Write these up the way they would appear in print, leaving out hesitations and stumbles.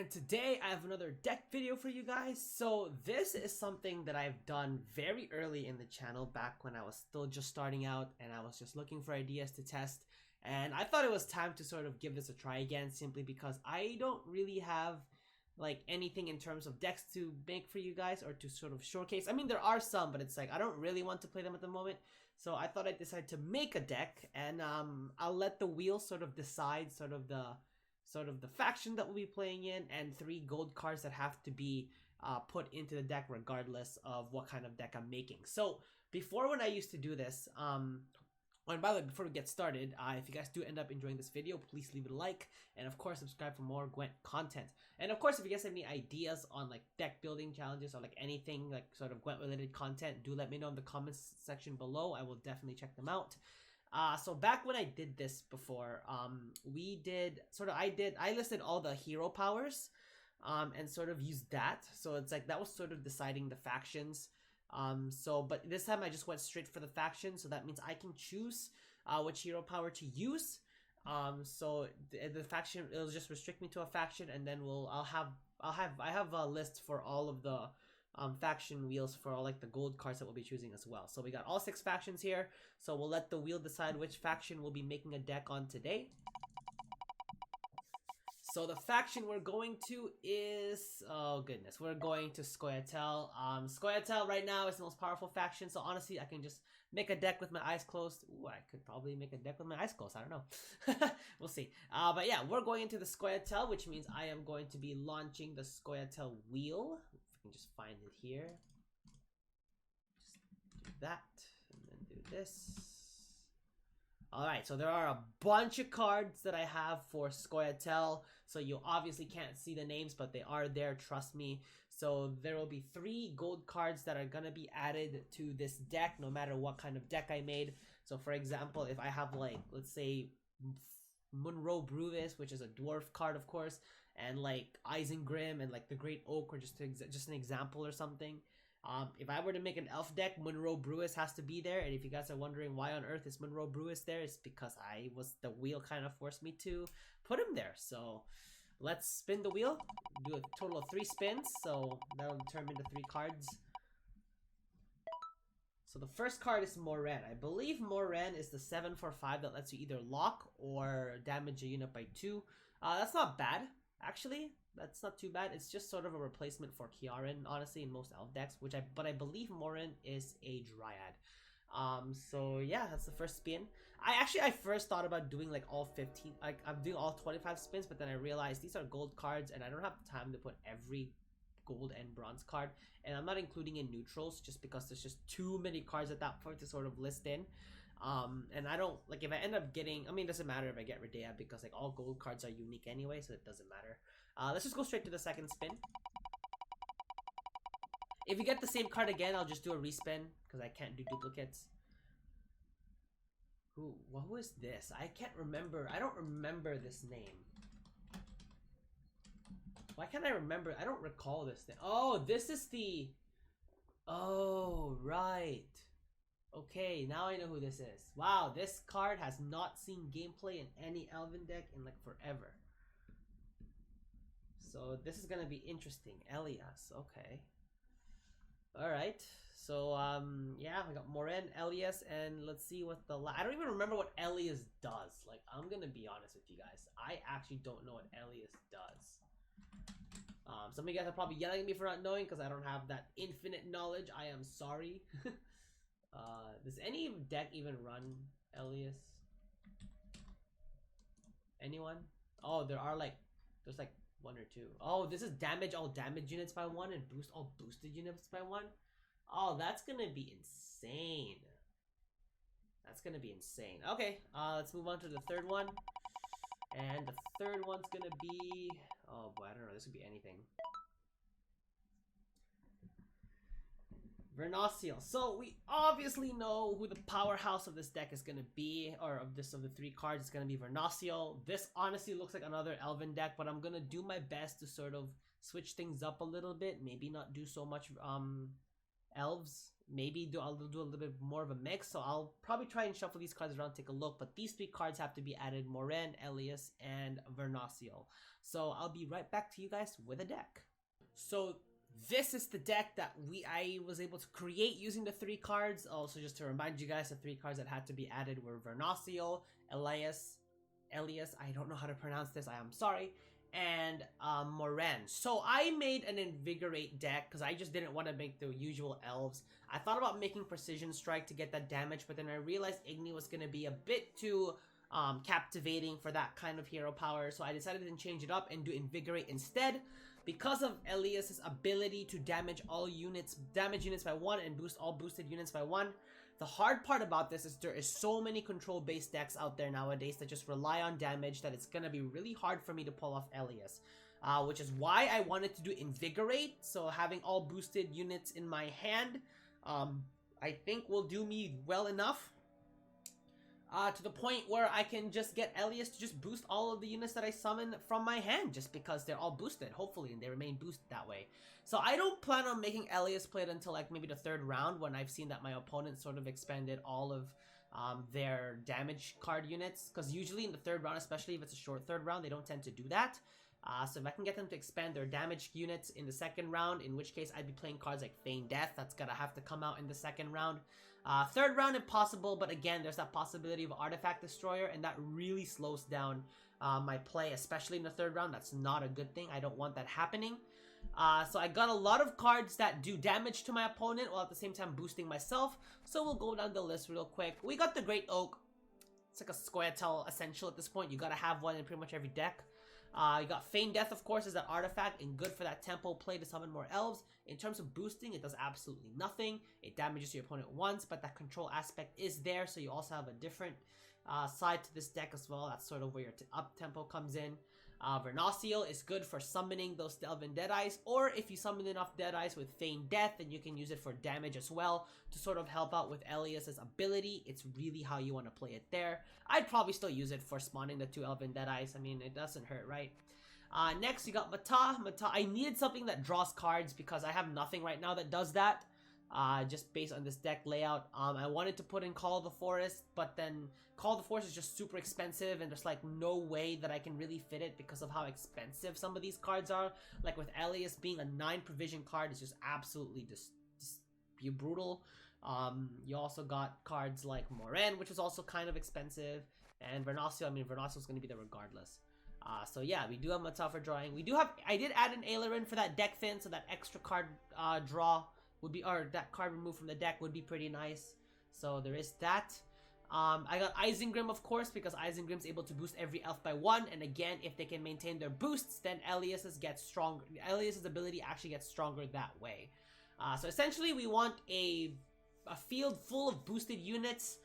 and today I have another deck video for you guys. So this is something that I've done very early in the channel, back when I was still just starting out and I was just looking for ideas to test, and I thought it was time to sort of give this a try again, simply because I don't really have like anything in terms of decks to make for you guys or to sort of showcase. I mean, there are some, but it's like I don't really want to play them at the moment. So I thought I'd decide to make a deck, and I'll let the wheel sort of decide sort of the faction that we'll be playing in, and 3 gold cards that have to be put into the deck regardless of what kind of deck I'm making. So before, when I used to do this, and by the way, before we get started, if you guys do end up enjoying this video, please leave it a like, and of course subscribe for more Gwent content. And of course, if you guys have any ideas on like deck building challenges or like anything like sort of Gwent related content, do let me know in the comments section below. I will definitely check them out. So back when I did this before, I listed all the hero powers, and sort of used that. So it's like that was sort of deciding the factions. But this time I just went straight for the faction, so that means I can choose which hero power to use. So the faction, it'll just restrict me to a faction, and then I have a list for all of the faction wheels for all like the gold cards that we'll be choosing as well. So we got all 6 factions here, so we'll let the wheel decide which faction we'll be making a deck on today. So the faction we're going to is, oh goodness, we're going to scoia'tael. Scoia'tael right now is the most powerful faction, so honestly I can just make a deck with my eyes closed. Ooh, I could probably make a deck with my eyes closed, I don't know. We'll see. But yeah, we're going into the scoia'tael, which means I am going to be launching the scoia'tael wheel. If I can just find it here. Just do that, and then do this. Alright, so there are a bunch of cards that I have for scoia'tael, so you obviously can't see the names, but they are there, trust me. So there will be 3 gold cards that are gonna be added to this deck, no matter what kind of deck I made. So for example, if I have like, let's say, Munro Bruvis, which is a dwarf card of course, and like Isengrim and like the Great Oak, or just an example or something. If I were to make an elf deck, Munro Bruis has to be there, and if you guys are wondering why on earth is Munro Bruis there, it's because the wheel kind of forced me to put him there. So let's spin the wheel, do a total of 3 spins, so that'll turn into 3 cards. So the first card is Moren. I believe Moren is the 7 for 5 that lets you either lock or damage a unit by 2. That's not bad, actually. That's not too bad. It's just sort of a replacement for Kiaran, honestly, in most elf decks, but I believe Moren is a Dryad. So yeah, that's the first spin. I first thought about doing like all 15, like I'm doing all 25 spins, but then I realized these are gold cards and I don't have time to put every gold and bronze card, and I'm not including in neutrals just because there's just too many cards at that point to sort of list in. And I don't, like, if I end up getting, I mean, it doesn't matter if I get Redea because like all gold cards are unique anyway, so it doesn't matter. Let's just go straight to the second spin. If you get the same card again, I'll just do a respin because I can't do duplicates. Who is this? I can't remember. I don't remember this name. Why can't I remember? I don't recall this thing. Oh, this is the... Oh, right. Okay, now I know who this is. Wow, this card has not seen gameplay in any Elven deck in like forever. So this is gonna be interesting. Ele'yas, okay. Alright, so yeah, I got Moren, ele'yas, and let's see what I don't even remember what ele'yas does. Like, I'm gonna be honest with you guys. I actually don't know what ele'yas does. Some of you guys are probably yelling at me for not knowing because I don't have that infinite knowledge. I am sorry. Does any deck even run ele'yas? Anyone? Oh, there's like 1 or 2. Oh, this is damage all damage units by 1 and boost all boosted units by 1. Oh, that's gonna be insane. That's gonna be insane. Okay, let's move on to the third one. And the third one's gonna be, oh boy, I don't know, this could be anything. Vernaciel. So we obviously know who the powerhouse of this deck is gonna be, or of the 3 cards is gonna be Vernaciel. This honestly looks like another Elven deck, but I'm gonna do my best to sort of switch things up a little bit. Maybe not do so much elves maybe I'll do a little bit more of a mix. So I'll probably try and shuffle these cards around, take a look. But these 3 cards have to be added: Moren, ele'yas, and scoia'tael. So I'll be right back to you guys with a deck. So this is the deck that I was able to create using the 3 cards. Also, just to remind you guys, the 3 cards that had to be added were scoia'tael, ele'yas, I don't know how to pronounce this, I am sorry, and Moren. So I made an Invigorate deck because I just didn't want to make the usual elves. I thought about making Precision Strike to get that damage, but then I realized Igni was going to be a bit too captivating for that kind of hero power, so I decided to change it up and do Invigorate instead. Because of ele'yas' ability to damage units by 1 and boost all boosted units by 1, the hard part about this is there is so many control-based decks out there nowadays that just rely on damage that it's gonna be really hard for me to pull off ele'yas. Which is why I wanted to do Invigorate, so having all boosted units in my hand, I think will do me well enough. To the point where I can just get ele'yas to just boost all of the units that I summon from my hand, just because they're all boosted, hopefully, and they remain boosted that way. So I don't plan on making ele'yas played until like maybe the 3rd round, when I've seen that my opponent sort of expended all of their damage card units, because usually in the 3rd round, especially if it's a short 3rd round, they don't tend to do that. So if I can get them to expand their damage units in the 2nd round, in which case I'd be playing cards like Feign Death, that's gonna have to come out in the 2nd round. 3rd round if possible, but again, there's that possibility of Artifact Destroyer, and that really slows down my play, especially in the 3rd round. That's not a good thing. I don't want that happening. So I got a lot of cards that do damage to my opponent while at the same time boosting myself. So we'll go down the list real quick. We got the Great Oak. It's like a scoia'tael essential at this point. You gotta have one in pretty much every deck. You got Feign Death, of course, as that artifact, and good for that tempo play to summon more elves. In terms of boosting, it does absolutely nothing. It damages your opponent once, but that control aspect is there, so you also have a different side to this deck as well. That's sort of where your up tempo comes in. scoia'tael is good for summoning those Delvin Deadeyes, or if you summon enough Deadeyes with Feign Death, then you can use it for damage as well to sort of help out with ele'yas' ability. It's really how you want to play it there. I'd probably still use it for spawning the 2 Elven Deadeyes. I mean, it doesn't hurt, right? Next, you got Mata. I needed something that draws cards because I have nothing right now that does that. Just based on this deck layout. I wanted to put in Call of the Forest, but then Call of the Forest is just super expensive, and there's like no way that I can really fit it because of how expensive some of these cards are. Like with ele'yas being a 9 provision card, it's just absolutely just brutal. You also got cards like Moren, which is also kind of expensive, and scoia'tael. I mean, scoia'tael is going to be there regardless. So yeah, we do have Mata for drawing. I did add an Aileron for that deck fin, so that extra card draw would be, or that card removed from the deck would be pretty nice. So there is that. I got Isengrim, of course, because Isengrim's able to boost every elf by 1, and again, if they can maintain their boosts, then ele'yas gets stronger. ele'yas' ability actually gets stronger that way. So essentially, we want a field full of boosted units.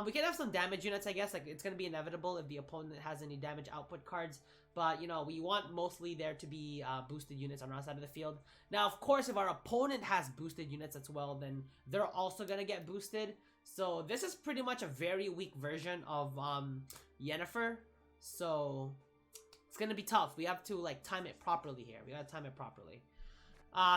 We can have some damage units, I guess. Like, it's going to be inevitable if the opponent has any damage output cards. But, you know, we want mostly there to be boosted units on our side of the field. Now, of course, if our opponent has boosted units as well, then they're also going to get boosted. So this is pretty much a very weak version of Yennefer. So it's going to be tough. We have to, like, time it properly here. We got to time it properly.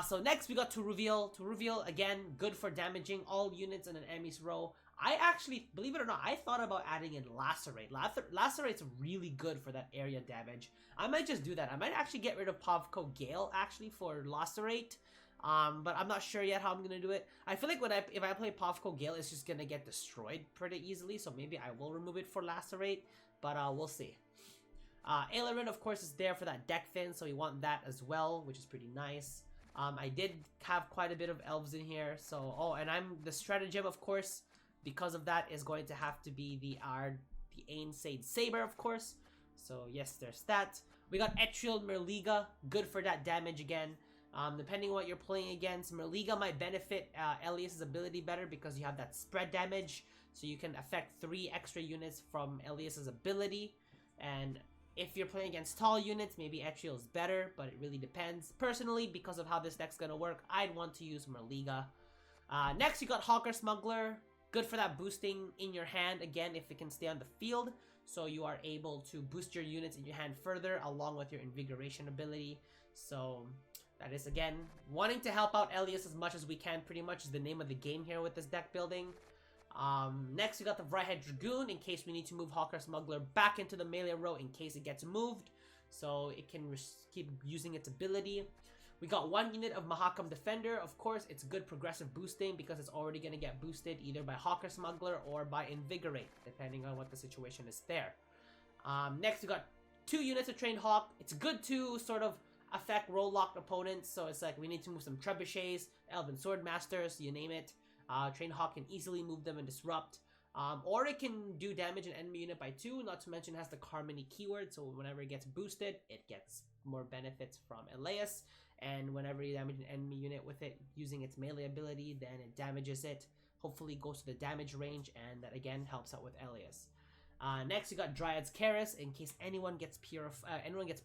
So next, we got Turuviel. Turuviel, again, good for damaging all units in an enemy's row. I actually, believe it or not, I thought about adding in Lacerate. Lacerate's really good for that area damage. I might just do that. I might actually get rid of Pavko Gale, actually, for Lacerate. But I'm not sure yet how I'm going to do it. I feel like if I play Pavko Gale, it's just going to get destroyed pretty easily. So maybe I will remove it for Lacerate. But we'll see. Aileron, of course, is there for that deck fin. So we want that as well, which is pretty nice. I did have quite a bit of elves in here. So, oh, and the stratagem, of course, because of that, is going to have to be the Ainsade Saber, of course. So, yes, there's that. We got Etriel Merliga, good for that damage again. Depending on what you're playing against, Merliga might benefit ele'yas' ability better because you have that spread damage. So you can affect 3 extra units from ele'yas' ability. And if you're playing against tall units, maybe Etriel is better, but it really depends. Personally, because of how this deck's gonna work, I'd want to use Merliga. Next, you got Hawker Smuggler. Good for that boosting in your hand, again, if it can stay on the field. So you are able to boost your units in your hand further, along with your Invigoration ability. So That is, again, wanting to help out ele'yas as much as we can, pretty much is the name of the game here with this deck building. Next, we got the Right-Head Dragoon, in case we need to move Hawker Smuggler back into the melee row in case it gets moved, so it can keep using its ability. We got 1 unit of Mahakam Defender. Of course, it's good progressive boosting because it's already going to get boosted either by Hawker Smuggler or by Invigorate, depending on what the situation is there. Next, we got 2 units of Trained Hawk. It's good to sort of affect roll-locked opponents, so it's like we need to move some Trebuchets, Elven Swordmasters, you name it. Trained Hawk can easily move them and disrupt. Or it can do damage an enemy unit by 2, not to mention it has the Harmony keyword, so whenever it gets boosted, it gets more benefits from ele'yas. And whenever you damage an enemy unit with it using its melee ability, then it damages it. Hopefully goes to the damage range, and that again helps out with ele'yas. Next, you got Dryad's Keris. In case anyone gets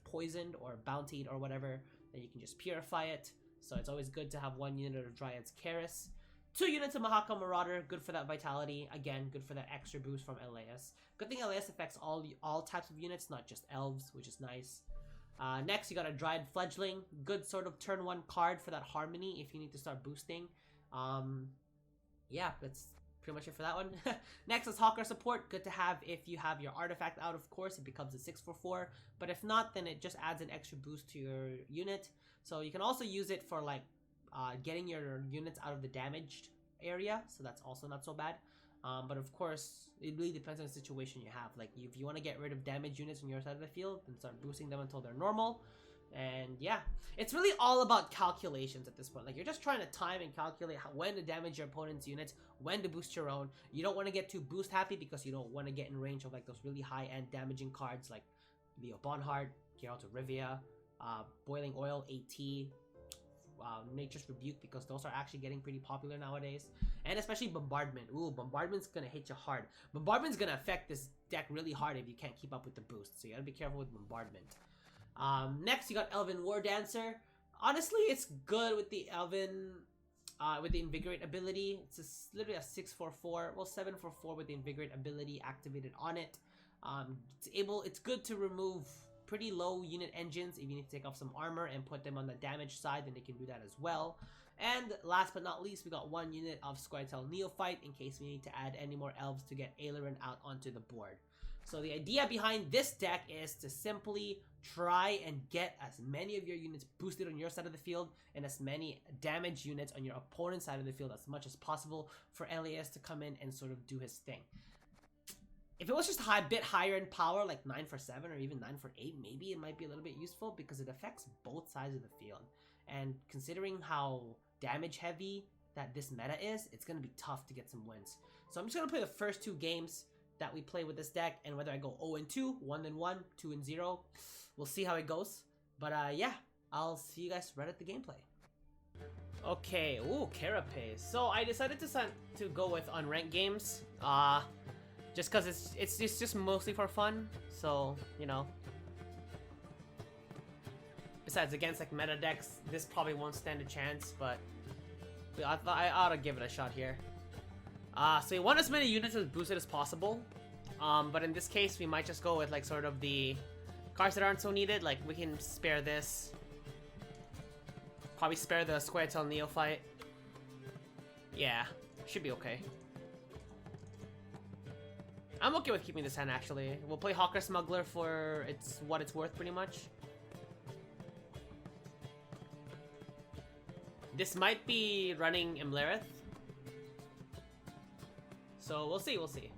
poisoned or bountied or whatever, then you can just purify it. So it's always good to have 1 unit of Dryad's Keris. 2 units of Mahakam Marauder, good for that vitality. Again, good for that extra boost from ele'yas. Good thing ele'yas affects all types of units, not just elves, which is nice. Next, you got a Dryad Fledgling. Good sort of turn 1 card for that Harmony if you need to start boosting. Yeah, that's pretty much it for that one. Next is Hawker Support. Good to have if you have your artifact out, of course. It becomes a 6/4. But if not, then it just adds an extra boost to your unit. So you can also use it for like getting your units out of the damaged area. So that's also not so bad. But of course, it really depends on the situation you have. Like, if you want to get rid of damaged units on your side of the field, then start boosting them until they're normal. And yeah, it's really all about calculations at this point. Like, you're just trying to time and calculate when to damage your opponent's units, when to boost your own. You don't want to get too boost happy because you don't want to get in range of like those really high-end damaging cards like Leo Bonhart, Geralt of Rivia, Boiling Oil, AT, Nature's Rebuke, because those are actually getting pretty popular nowadays. And especially Bombardment. Ooh, Bombardment's gonna hit you hard. Bombardment's gonna affect this deck really hard if you can't keep up with the boost, so you gotta be careful with Bombardment. Next, you got Elven War Dancer. Honestly, it's good with the Elven, with the Invigorate ability. It's literally a 6/4, well 7/4 with the Invigorate ability activated on it. It's good to remove pretty low unit engines if you need to take off some armor and put them on the damage side, then they can do that as well. And last but not least, we got 1 unit of scoia'tael Neophyte in case we need to add any more elves to get Aileron out onto the board. So the idea behind this deck is to simply try and get as many of your units boosted on your side of the field and as many damage units on your opponent's side of the field as much as possible for ele'yas to come in and sort of do his thing. If it was just a bit higher in power, like 9/7 or even 9/8, maybe it might be a little bit useful because it affects both sides of the field. And considering how damage heavy that this meta is, it's going to be tough to get some wins. So I'm just going to play the first 2 games that we play with this deck, and whether I go 0-2, 1-1, 2-0, we'll see how it goes. But yeah, I'll see you guys right at the gameplay. Okay, ooh, Carapace. So I decided to go with unranked games. Just because it's just mostly for fun, so, you know. Besides, against like meta decks, this probably won't stand a chance, but I thought I ought to give it a shot here. So you want as many units as boosted as possible, but in this case, we might just go with like sort of the cards that aren't so needed. Like, we can spare this. Probably spare the scoia'tael Neophyte. Yeah, should be okay. I'm okay with keeping this hand, actually. We'll play Hawker Smuggler for what it's worth, pretty much. This might be running Imlerith. So we'll see, we'll see.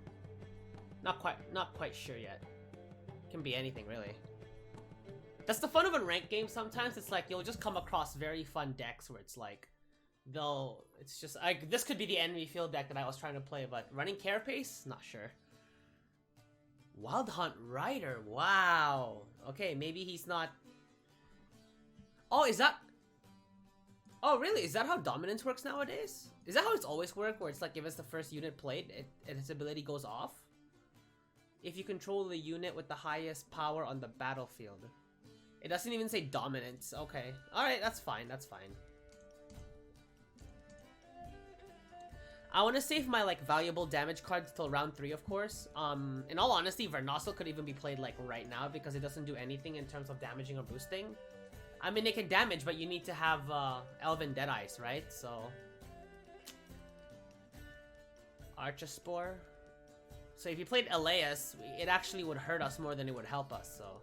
Not quite sure yet. Can be anything, really. That's the fun of a ranked game sometimes. It's like, you'll just come across very fun decks where it's like, it's just, like, this could be the enemy field deck that I was trying to play, but running Carapace? Not sure. Wild Hunt Rider, wow. Okay, maybe he's not... Oh, is that... Oh, really? Is that how Dominance works nowadays? Is that how it's always worked, where it's like if it's the first unit played, its ability goes off? If you control the unit with the highest power on the battlefield. It doesn't even say Dominance. Okay. Alright, that's fine, that's fine. I want to save my like valuable damage cards till round 3, of course. In all honesty, Vernossel could even be played like right now because it doesn't do anything in terms of damaging or boosting. I mean, it can damage, but you need to have Elven Deadeyes, right? So... Archaspore. So if you played ele'yas, it actually would hurt us more than it would help us, so...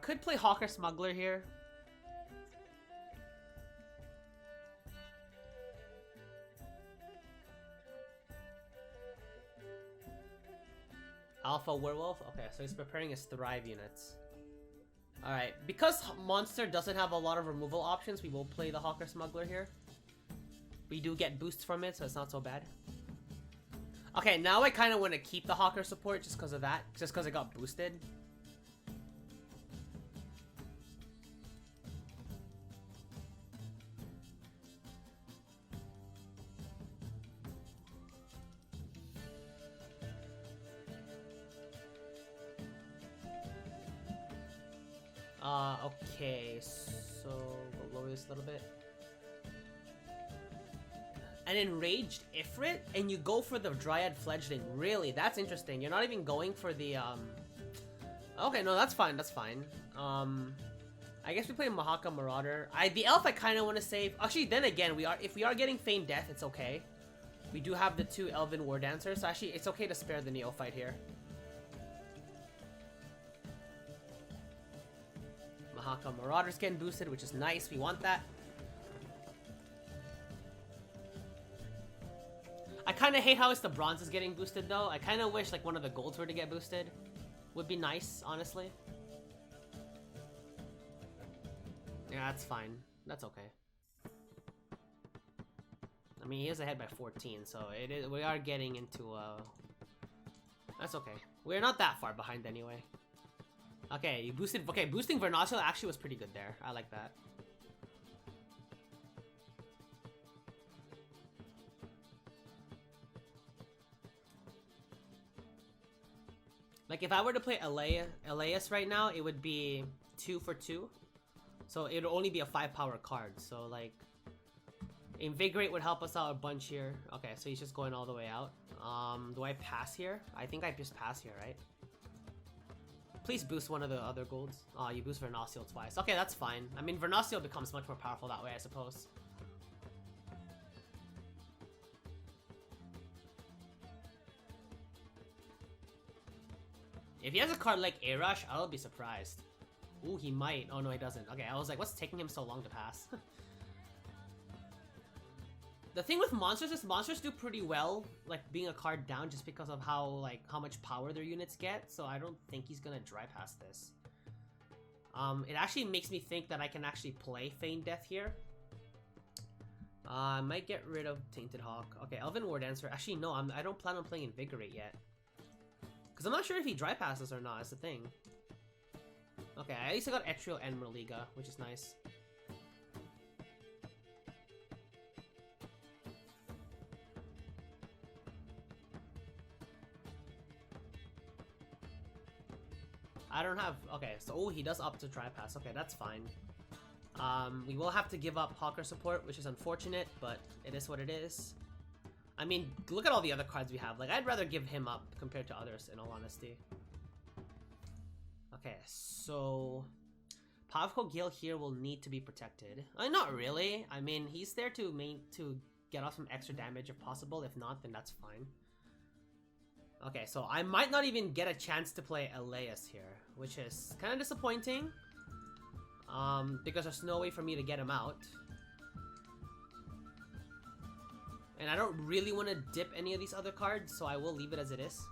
Could play Hawker Smuggler here. Alpha Werewolf? Okay, so he's preparing his Thrive units. Alright, because Monster doesn't have a lot of removal options, we will play the Hawker Smuggler here. We do get boosts from it, so it's not so bad. Okay, now I kind of want to keep the Hawker support just because of that. Just because it got boosted. Okay, so we'll lower this a little bit. An enraged Ifrit, and you go for the Dryad Fledgling. Really, that's interesting. You're not even going for the Okay, no, that's fine. That's fine. I guess we play Mahaka Marauder. The elf I kind of want to save. Actually, then again, if we are getting Feigned Death, it's okay. We do have the 2 Elven War Dancers, so actually, it's okay to spare the Neophyte here. Mahaka Marauder's getting boosted, which is nice. We want that. I kind of hate how it's the bronzes getting boosted, though. I kind of wish like one of the golds were to get boosted. Would be nice, honestly. Yeah, that's fine. That's okay. I mean, he is ahead by 14, so we are getting into that's okay. We're not that far behind anyway. Okay, you boosted. Okay, boosting Vernacial actually was pretty good there. I like that. Like, if I were to play ele'yas right now, it would be 2 for 2. So, it would only be a 5-power card. So, like, Invigorate would help us out a bunch here. Okay, so he's just going all the way out. Do I pass here? I think I just pass here, right? Please boost one of the other golds. Oh, you boost Vernacial twice. Okay, that's fine. I mean, Vernacial becomes much more powerful that way, I suppose. If he has a card like Arash, I'll be surprised. Ooh, he might. Oh, no, he doesn't. Okay, I was like, what's taking him so long to pass? The thing with monsters is monsters do pretty well, like, being a card down just because of how much power their units get, so I don't think he's gonna dry pass this. It actually makes me think that I can actually play Feigned Death here. I might get rid of Tainted Hawk. Okay, Elven War Dancer. Actually, no, I don't plan on playing Invigorate yet. Because I'm not sure if he dry passes or not, that's the thing. Okay, at least I got Etriel and Merliga, which is nice. I don't have... Okay, so... Oh, he does up to dry pass. Okay, that's fine. We will have to give up Hawker support, which is unfortunate, but it is what it is. I mean, look at all the other cards we have. Like, I'd rather give him up compared to others, in all honesty. Okay, so... Pavko Gale here will need to be protected. Not really. I mean, he's there to get off some extra damage if possible. If not, then that's fine. Okay, so I might not even get a chance to play ele'yas here, which is kind of disappointing. Because there's no way for me to get him out. And I don't really want to dip any of these other cards, so I will leave it as it is.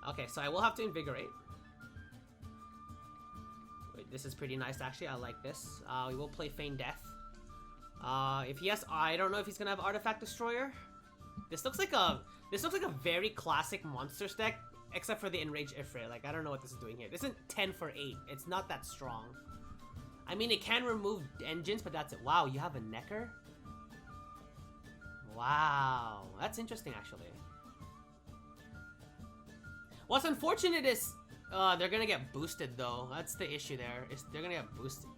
Okay, so I will have to Invigorate. Wait, this is pretty nice, actually. I like this. We will play Feigned Death. If he has... I don't know if he's gonna have Artifact Destroyer. This looks like a very classic Monsters deck, except for the Enraged Ifrit. Like, I don't know what this is doing here. This isn't 10 for 8. It's not that strong. I mean, it can remove engines, but that's it. Wow, you have a Necker? Wow. That's interesting, actually. What's unfortunate is they're gonna get boosted, though. That's the issue there. They're gonna get boosted.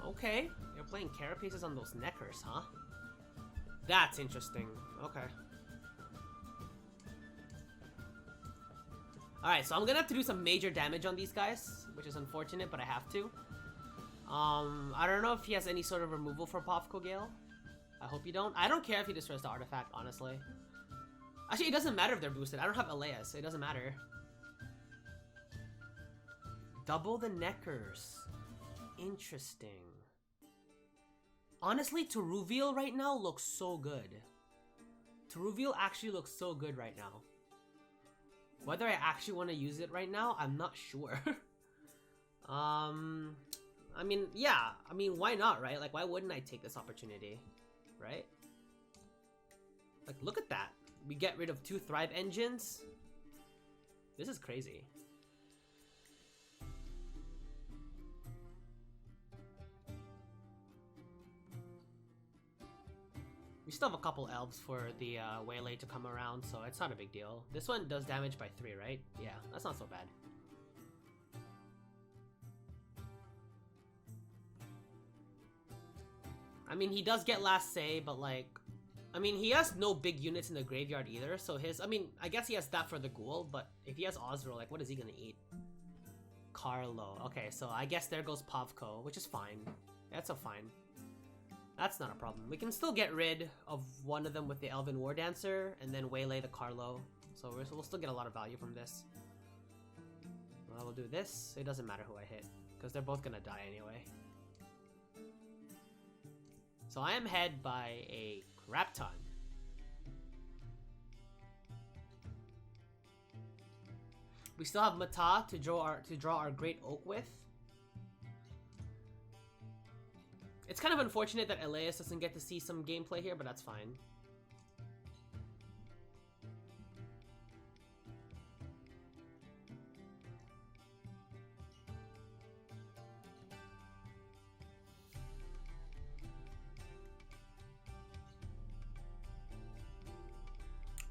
Okay, you're playing carapaces on those neckers, huh? That's interesting. Okay. Alright, so I'm gonna have to do some major damage on these guys, which is unfortunate, but I have to. I don't know if he has any sort of removal for Povko Gale. I hope you don't. I don't care if he destroys the artifact, honestly. Actually, it doesn't matter if they're boosted. I don't have ele'yas, so it doesn't matter. Double the neckers. Interesting. Honestly, to reveal right now looks so good. To reveal actually looks so good right now. Whether I actually want to use it right now, I'm not sure. I mean, yeah. I mean, why not, right? Like, why wouldn't I take this opportunity? Right? Like, look at that. We get rid of 2 Thrive engines. This is crazy. We still have a couple elves for the waylay to come around, so it's not a big deal. This one does damage by 3, right? Yeah, that's not so bad. I mean, he does get last say, but like... I mean, he has no big units in the graveyard either, so his... I mean, I guess he has that for the ghoul, but if he has Ozro, like, what is he gonna eat? Carlo. Okay, so I guess there goes Povko, which is fine. That's a fine. That's not a problem. We can still get rid of one of them with the Elven War Dancer, and then waylay the Carlo. So we'll still get a lot of value from this. Well, we'll do this. It doesn't matter who I hit, because they're both gonna die anyway. So I am ahead by a crap ton. We still have Mata to draw our Great Oak with. It's kind of unfortunate that ele'yas doesn't get to see some gameplay here, but that's fine.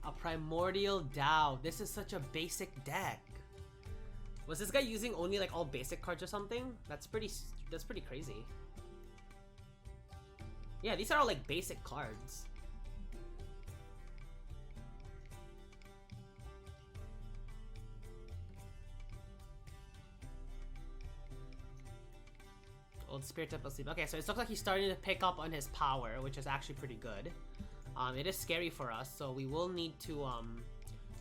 A Primordial Dow. This is such a basic deck. Was this guy using only like all basic cards or something? That's pretty crazy. Yeah, these are all like basic cards. Old Spirit Temple Sleep. Okay, so it looks like he's starting to pick up on his power, which is actually pretty good. It is scary for us, so we will need to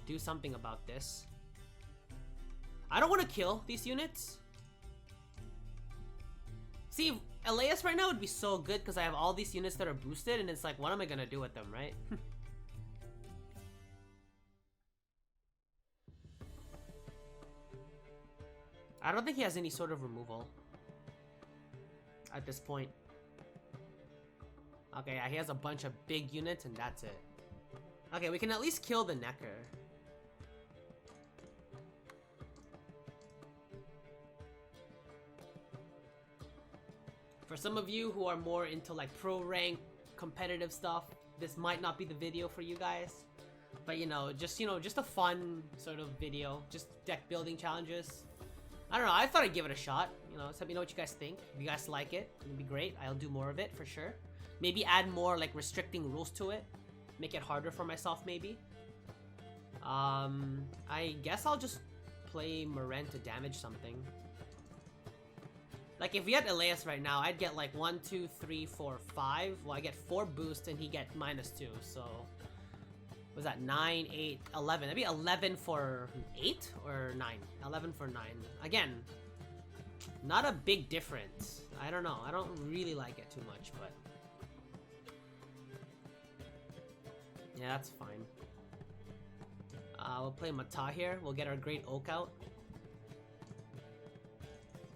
do something about this. I don't want to kill these units. See, ele'yas right now would be so good because I have all these units that are boosted, and it's like, what am I gonna do with them, right? I don't think he has any sort of removal at this point. Okay, yeah, he has a bunch of big units, and that's it. Okay, we can at least kill the Necker. For some of you who are more into like pro rank competitive stuff, this might not be the video for you guys. But just a fun sort of video, just deck building challenges. I don't know, I thought I'd give it a shot. Let me know what you guys think. If you guys like it, it'll be great. I'll do more of it for sure. Maybe add more like restricting rules to it. Make it harder for myself maybe. I guess I'll just play Maren to damage something. Like if we had ele'yas right now, I'd get like 1, 2, 3, 4, 5. Well, I get 4 boosts and he get -2. So was that 9, 8, 11? That'd be 11 for 8 or 9. 11 for 9. Again, not a big difference. I don't know. I don't really like it too much, but yeah, that's fine. We'll play Mata here. We'll get our Great Oak out.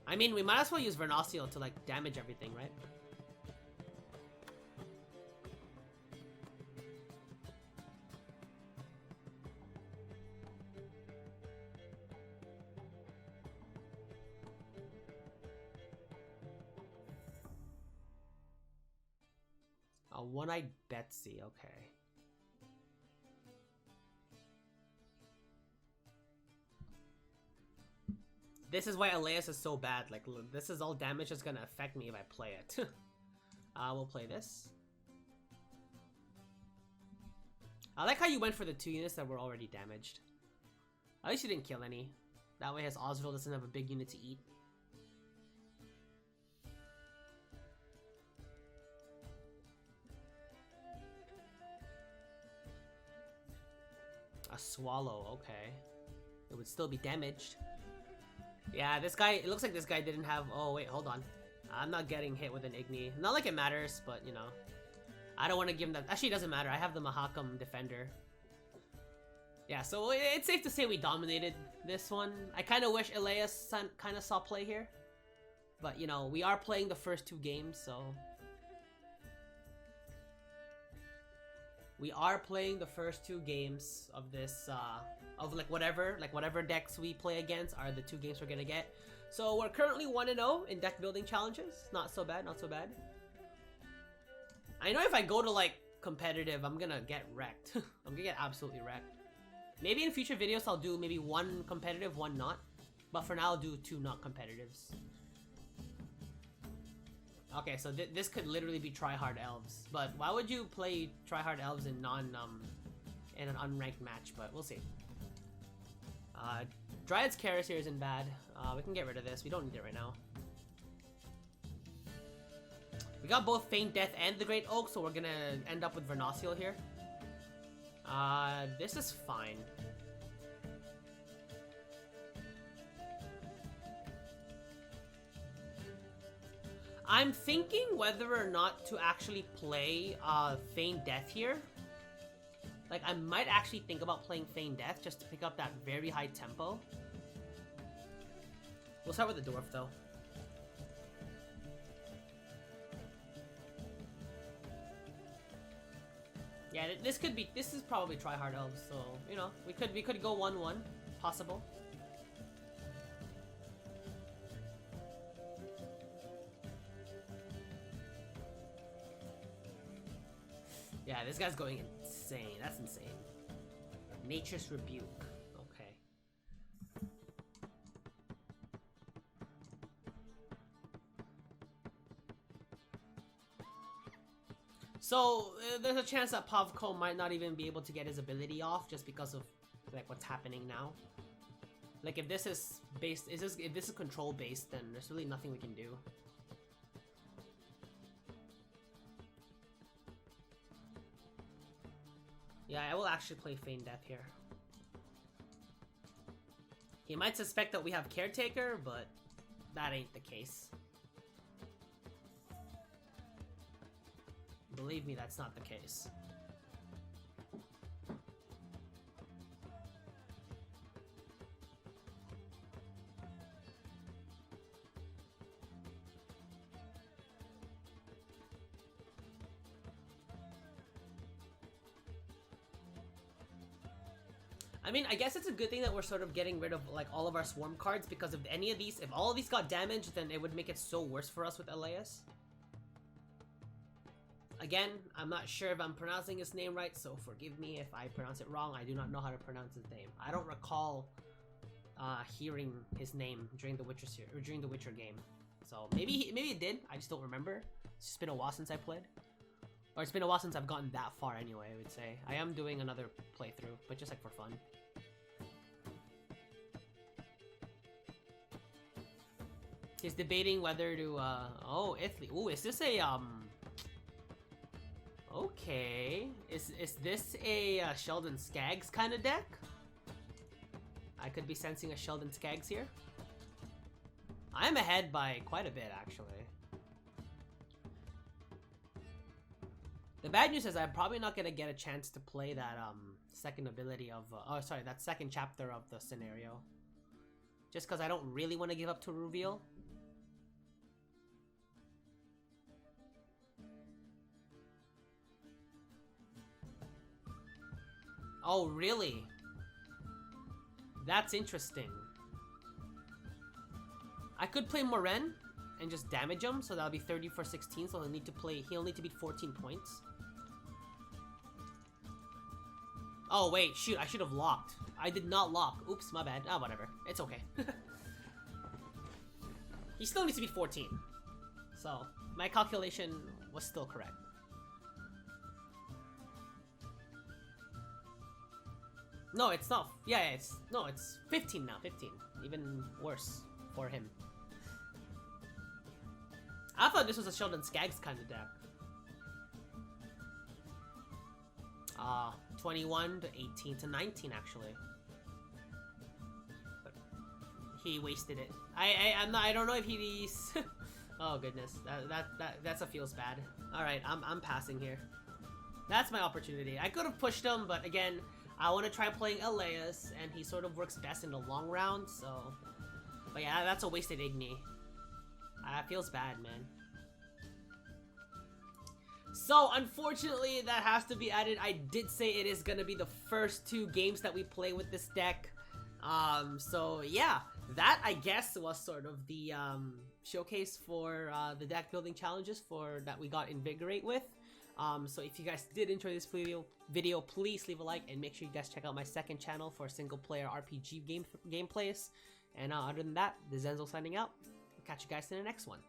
I mean, we might as well use Vernaciel to like damage everything, right? A one-eyed Betsy, okay. This is why ele'yas is so bad. Like, this is all damage that's gonna affect me if I play it. We'll play this. I like how you went for the 2 units that were already damaged. At least you didn't kill any. That way his Oswald doesn't have a big unit to eat. A swallow, okay. It would still be damaged. Yeah, this guy, it looks like this guy didn't have, oh wait, hold on. I'm not getting hit with an Igni. Not like it matters, but you know. I don't want to give him that. Actually, it doesn't matter. I have the Mahakam Defender. Yeah, so it's safe to say we dominated this one. I kind of wish ele'yas kind of saw play here. But, you know, we are playing the first 2 games, so... We are playing the first 2 games of this, of whatever decks we play against are the 2 games we're gonna get. So we're currently 1-0 in deck building challenges. Not so bad, not so bad. I know if I go to like competitive, I'm gonna get wrecked. I'm gonna get absolutely wrecked. Maybe in future videos I'll do maybe 1 competitive, 1 not. But for now I'll do 2 not competitives. Okay, so this could literally be tryhard elves. But why would you play tryhard elves in in an unranked match? But we'll see. Dryad's Keras here isn't bad. We can get rid of this. We don't need it right now. We got both Faint Death and the Great Oak, so we're gonna end up with Vernociel here. This is fine. I'm thinking whether or not to actually play Feign Death here. Like, I might actually think about playing Feign Death just to pick up that very high tempo. We'll start with the Dwarf, though. Yeah, this is probably tryhard elves, so, you know, we could go 1-1, possible. Yeah, this guy's going insane. That's insane. Nature's Rebuke. Okay. So, there's a chance that Pavko might not even be able to get his ability off just because of, like, what's happening now. Like, if this is based, if this is control based, then there's really nothing we can do. Yeah, I will actually play Feign Death here. He might suspect that we have Caretaker, but that ain't the case. Believe me, that's not the case. I mean, I guess it's a good thing that we're sort of getting rid of, like, all of our swarm cards, because if any of these, if all of these got damaged, then it would make it so worse for us with ele'yas. Again, I'm not sure if I'm pronouncing his name right, so forgive me if I pronounce it wrong. I do not know how to pronounce his name. I don't recall hearing his name during the Witcher game. So maybe it did. I just don't remember. It's just been a while since I played. Or it's been a while since I've gotten that far anyway, I would say. I am doing another playthrough, but just like for fun. He's debating whether to, oh, Ithli. Ooh, is this a, okay. Is this a Sheldon Skaggs kind of deck? I could be sensing a Sheldon Skaggs here. I'm ahead by quite a bit, actually. The bad news is I'm probably not gonna get a chance to play that second ability of that second chapter of the scenario, just because I don't really want to give up to reveal. Oh, really? That's interesting. I could play Moren and just damage him, so that'll be 30 for 16, so he'll need to beat 14 points. Oh, wait, shoot, I should have locked. I did not lock. Oops, my bad. Ah, whatever. It's okay. He still needs to beat 14. So, my calculation was still correct. No, it's not. Yeah, it's 15 now. 15. Even worse for him. I thought this was a Sheldon Skaggs kind of deck. 21 to 18 to 19 actually. But he wasted it. I don't know if he's. Oh goodness, that's a feels bad. All right, I'm passing here. That's my opportunity. I could have pushed him, but again, I want to try playing ele'yas, and he sort of works best in the long round. So, but yeah, that's a wasted Igni. Feels bad, man. So, unfortunately, that has to be added. I did say it is gonna be the first 2 games that we play with this deck. So yeah, that I guess was sort of the showcase for the deck building challenges that we got Invigorate with. So if you guys did enjoy this video, please leave a like and make sure you guys check out my second channel for single player RPG gameplays. And other than that, this is Enzo signing out. I'll catch you guys in the next one.